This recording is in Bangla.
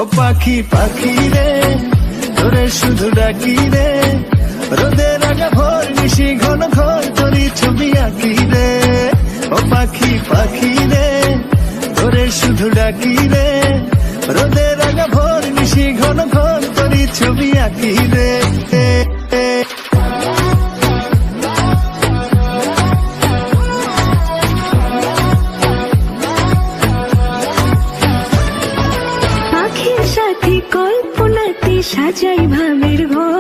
ও পাখি পাখি রে তোরে শুধু ডাকি রে, রোদের আগে ভোর নিশি ঘন ঘর তোরই ছবি আঁকি রে। ও পাখি পাখি রে তোরে শুধু ডাকি রে, রোদের আগে ভোর নিশি ঘন ঘর তোরই ছবি আঁকি রে। পাখির সাথে কল্পনাতে সাজাই ভাবের ঘর।